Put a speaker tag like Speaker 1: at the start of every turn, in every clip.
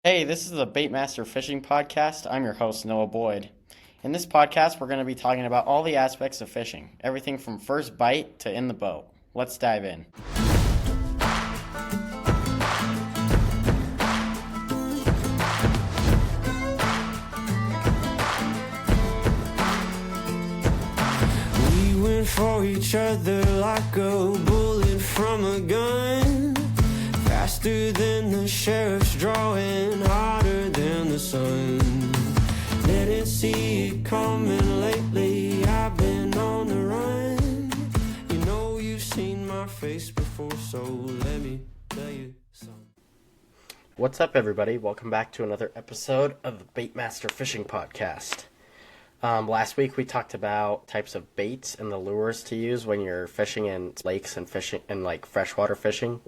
Speaker 1: Hey, this is the Baitmaster Fishing Podcast. I'm your host, Noah Boyd. In this podcast, we're going to be talking about all the aspects of fishing, everything from first bite to in the boat. Let's dive in.
Speaker 2: We went for each other like a bullet from a gun. Faster than the sheriff's drawing, hotter than the sun. Didn't see it coming lately, I've been on the run. You know you've seen my face before, so let me tell you something.
Speaker 1: What's up, everybody? Welcome back to another episode of the Baitmaster Fishing Podcast. Last week we talked about types of baits and the lures to use when you're fishing in lakes and fishing and like freshwater fishing.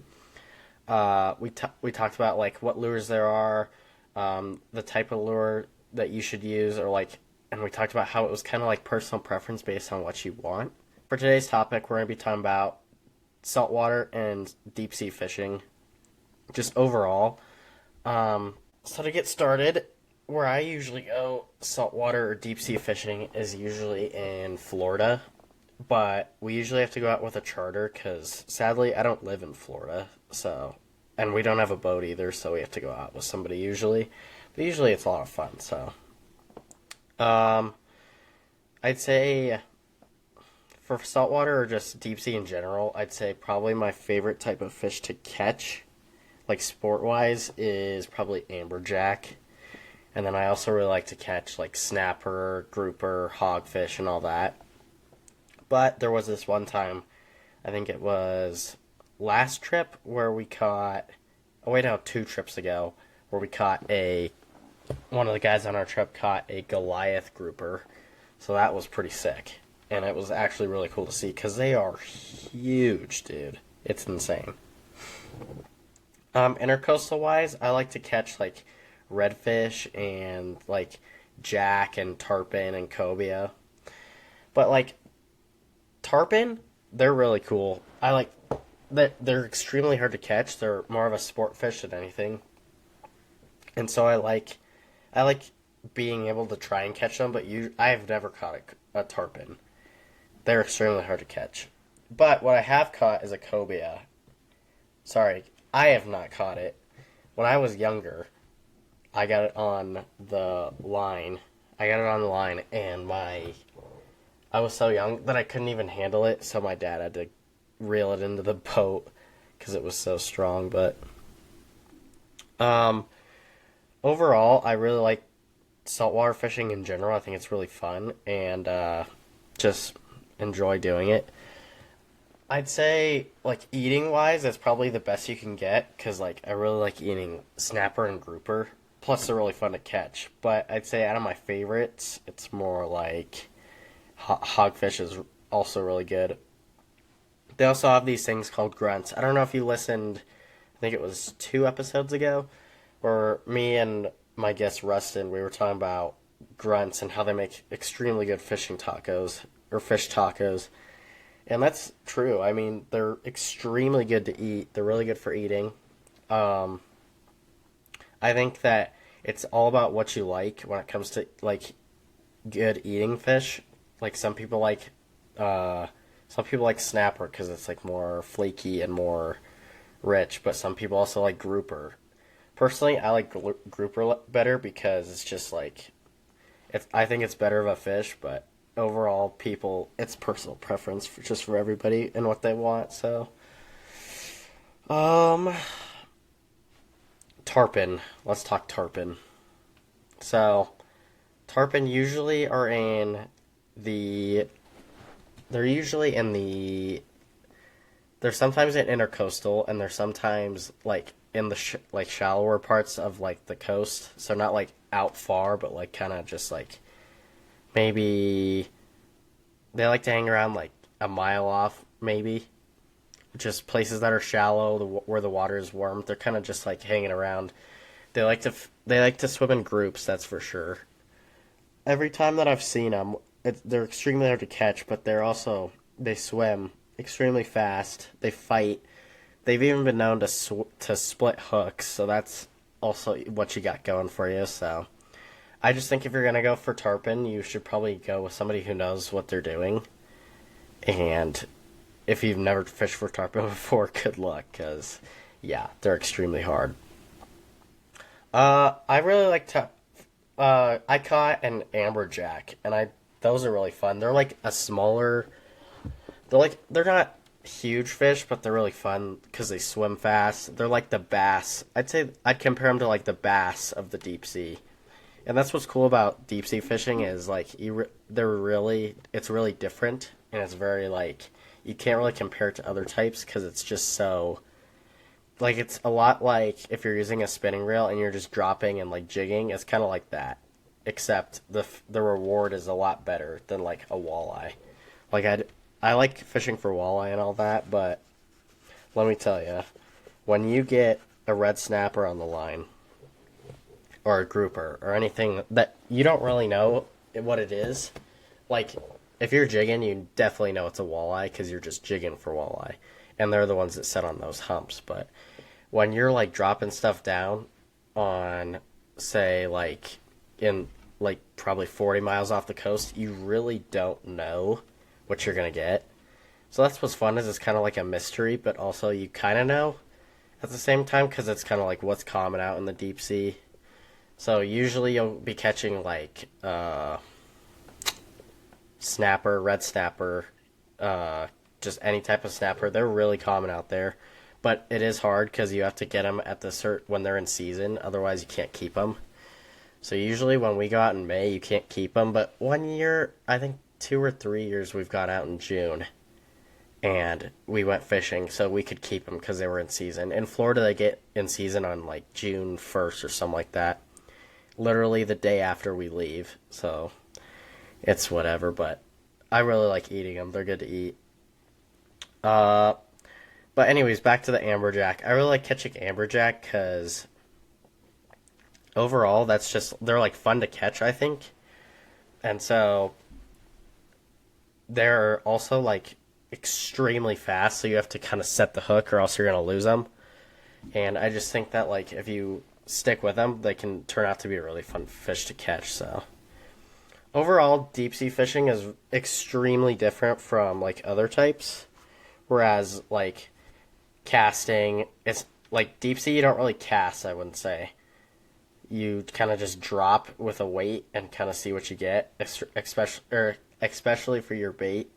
Speaker 1: We talked about like what lures there are, the type of lure that you should use, and we talked about how it was kind of like personal preference based on what you want. For today's topic, we're going to be talking about saltwater and deep sea fishing, just overall. So to get started, where I usually go saltwater or deep sea fishing is usually in Florida, but we usually have to go out with a charter because sadly I don't live in Florida, and we don't have a boat either, so we have to go out with somebody usually. But usually it's a lot of fun, so. I'd say for saltwater or just deep sea in general, I'd say probably my favorite type of fish to catch, like sport-wise, is probably amberjack. And then I also really like to catch like snapper, grouper, hogfish, and all that. But there was this one time, I think it was last trip where we caught, two trips ago, where we caught one of the guys on our trip caught a Goliath grouper. So that was pretty sick. And it was actually really cool to see because they are huge, dude. It's insane. Intercoastal wise, I like to catch like redfish and like jack and tarpon and cobia. But like tarpon, they're really cool. I like that they're extremely hard to catch. They're more of a sport fish than anything. And so I like being able to try and catch them, but I have never caught a tarpon. They're extremely hard to catch. But what I have caught is a cobia. Sorry, I have not caught it. When I was younger, I got it on the line. And I was so young that I couldn't even handle it, so my dad had to reel it into the boat because it was so strong. But overall, I really like saltwater fishing in general. I think it's really fun and just enjoy doing it. I'd say, like, eating-wise, that's probably the best you can get, because, like, I really like eating snapper and grouper. Plus, they're really fun to catch. But I'd say out of my favorites, it's more like hogfish is also really good. They also have these things called grunts. I don't know if you listened, I think it was 2 episodes ago, where me and my guest Rustin, we were talking about grunts and how they make extremely good fishing tacos, or fish tacos. And that's true. I mean, they're extremely good to eat. They're really good for eating. I think that it's all about what you like when it comes to, like, good eating fish. Like, some people like snapper because it's, like, more flaky and more rich. But some people also like grouper. Personally, I like grouper better because it's just, like, I think it's better of a fish, but overall, it's personal preference just for everybody and what they want. So, tarpon. Let's talk tarpon. So, tarpon usually are they're sometimes in intercoastal, and they're sometimes like in the like shallower parts of like the coast. So not like out far, but like kind of just like maybe they like to hang around like a mile off, maybe. Just places that are shallow, where the water is warm. They're kind of just like hanging around. They like to swim in groups, that's for sure. Every time that I've seen them, they're extremely hard to catch, but they swim extremely fast. They fight. They've even been known to split hooks, so that's also what you got going for you. So I just think if you're gonna go for tarpon, you should probably go with somebody who knows what they're doing. And if you've never fished for tarpon before, good luck, because yeah, they're extremely hard. I really like to. I caught an amberjack, and I those are really fun. They're like a smaller. They're not huge fish, but they're really fun because they swim fast. They're like the bass. I'd say I'd compare them to like the bass of the deep sea, and that's what's cool about deep sea fishing is like it's really different, and it's very like you can't really compare it to other types because it's just so like it's a lot like if you're using a spinning reel and you're just dropping and like jigging. It's kind of like that, except the reward is a lot better than like a walleye. Like I like fishing for walleye and all that, but let me tell you, when you get a red snapper on the line or a grouper or anything that you don't really know what it is, like if you're jigging, you definitely know it's a walleye because you're just jigging for walleye, and they're the ones that sit on those humps. But when you're like dropping stuff down on, say, like in like probably 40 miles off the coast, you really don't know what you're gonna get. So that's what's fun is it's kind of like a mystery, but also you kind of know at the same time because it's kind of like what's common out in the deep sea. So usually you'll be catching like snapper, red snapper, just any type of snapper. They're really common out there, but it is hard because you have to get them at when they're in season. Otherwise, you can't keep them. So usually when we go out in May, you can't keep them. But 1 year, I think 2 or 3 years, we've gone out in June, and we went fishing, so we could keep them because they were in season. In Florida, they get in season on like June 1st or something like that. Literally the day after we leave. So it's whatever, but I really like eating them. They're good to eat. But anyways, back to the amberjack. I really like catching amberjack because overall, they're like fun to catch, I think. And so they're also like extremely fast, so you have to kind of set the hook or else you're going to lose them. And I just think that like if you stick with them, they can turn out to be a really fun fish to catch. So overall, deep sea fishing is extremely different from like other types. Whereas like casting, it's like deep sea you don't really cast, I wouldn't say. You kind of just drop with a weight and kind of see what you get, especially for your bait.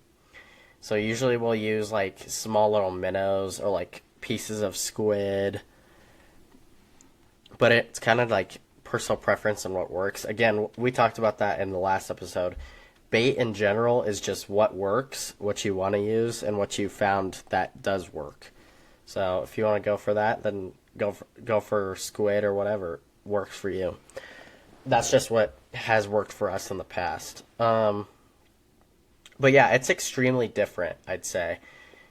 Speaker 1: So usually we'll use like small little minnows or like pieces of squid. But it's kind of like personal preference and what works. Again, we talked about that in the last episode. Bait in general is just what works, what you want to use, and what you found that does work. So if you want to go for that, then go for squid or whatever works for you. That's just what has worked for us in the past. But yeah, it's extremely different, I'd say.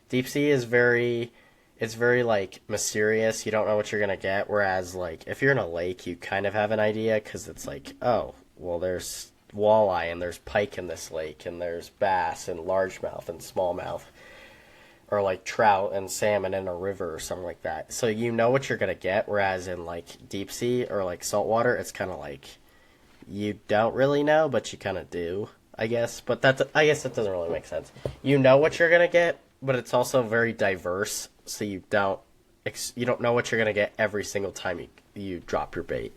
Speaker 1: Deep sea is it's very like mysterious. You don't know what you're gonna get. Whereas like if you're in a lake, you kind of have an idea because it's like, oh, well, there's walleye and there's pike in this lake and there's bass and largemouth and smallmouth, or like trout and salmon in a river or something like that. So you know what you're gonna get. Whereas in like deep sea or like saltwater, it's kind of like you don't really know, but you kind of do, I guess. But I guess that doesn't really make sense. You know what you're gonna get, but it's also very diverse. So you don't know what you're gonna get every single time you drop your bait.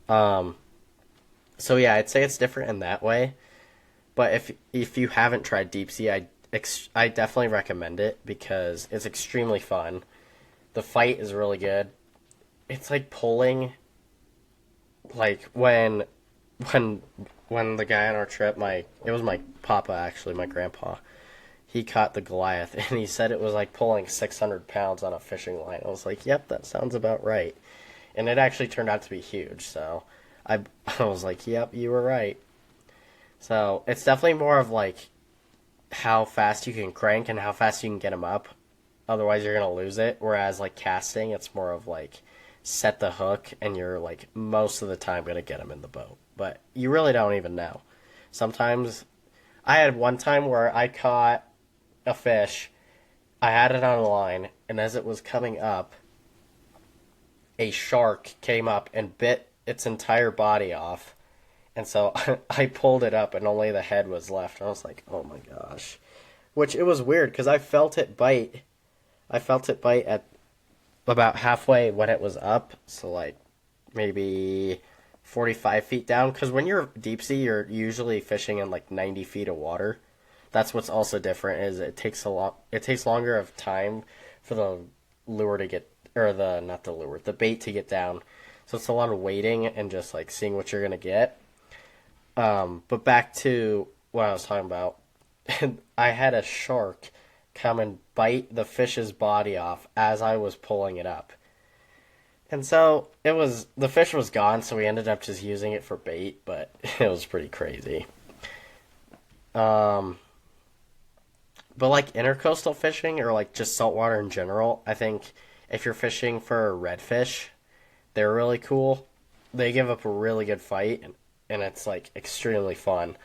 Speaker 1: So yeah, I'd say it's different in that way. But if you haven't tried deep sea, I definitely recommend it because it's extremely fun. The fight is really good. It's like pulling, like when the guy on our trip, it was my papa actually, my grandpa. He caught the Goliath, and he said it was like pulling 600 pounds on a fishing line. I was like, yep, that sounds about right. And it actually turned out to be huge, so I was like, yep, you were right. So it's definitely more of like how fast you can crank and how fast you can get them up. Otherwise, you're going to lose it. Whereas like casting, it's more of like set the hook, and you're like most of the time going to get them in the boat. But you really don't even know. Sometimes I had one time where I caught a fish. I had it on a line, and as it was coming up, a shark came up and bit its entire body off. And so I pulled it up and only the head was left. And I was like, oh my gosh. Which it was weird because I felt it bite. I felt it bite at about halfway when it was up. So like maybe 45 feet down. Because when you're deep sea, you're usually fishing in like 90 feet of water. That's what's also different is it takes longer of time for the lure to get, or the, not the lure, the bait to get down. So it's a lot of waiting and just like seeing what you're going to get. But back to what I was talking about, I had a shark come and bite the fish's body off as I was pulling it up. And so the fish was gone, so we ended up just using it for bait, but it was pretty crazy. But like intercoastal fishing or like just saltwater in general, I think if you're fishing for redfish, they're really cool. They give up a really good fight, and it's like extremely fun.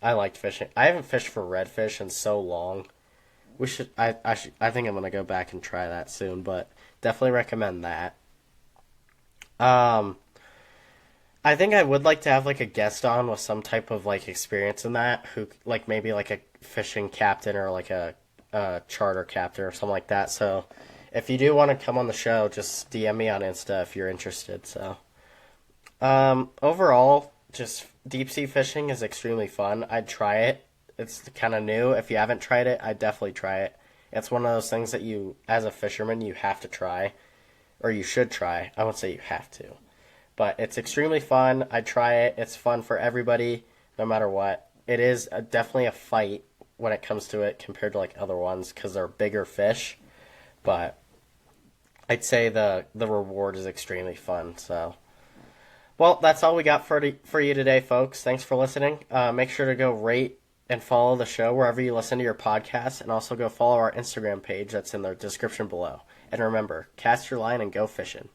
Speaker 1: I liked fishing. I haven't fished for redfish in so long. We should. I think I'm gonna go back and try that soon. But definitely recommend that. I think I would like to have like a guest on with some type of like experience in that. Who like maybe like a fishing captain or like a charter captain or something like that. So if you do want to come on the show, just DM me on Insta if you're interested. So overall, just deep sea fishing is extremely fun. I'd try it. It's kind of new. If you haven't tried it, I'd definitely try it. It's one of those things that you, as a fisherman, you have to try. Or you should try. I won't say you have to. But it's extremely fun. I'd try it. It's fun for everybody, no matter what. It is definitely a fight when it comes to it compared to like other ones because they're bigger fish. But I'd say the reward is extremely fun. So, well, that's all we got for you today, folks. Thanks for listening. Make sure to go rate and follow the show wherever you listen to your podcasts, and also go follow our Instagram page that's in the description below. And remember, cast your line and go fishing.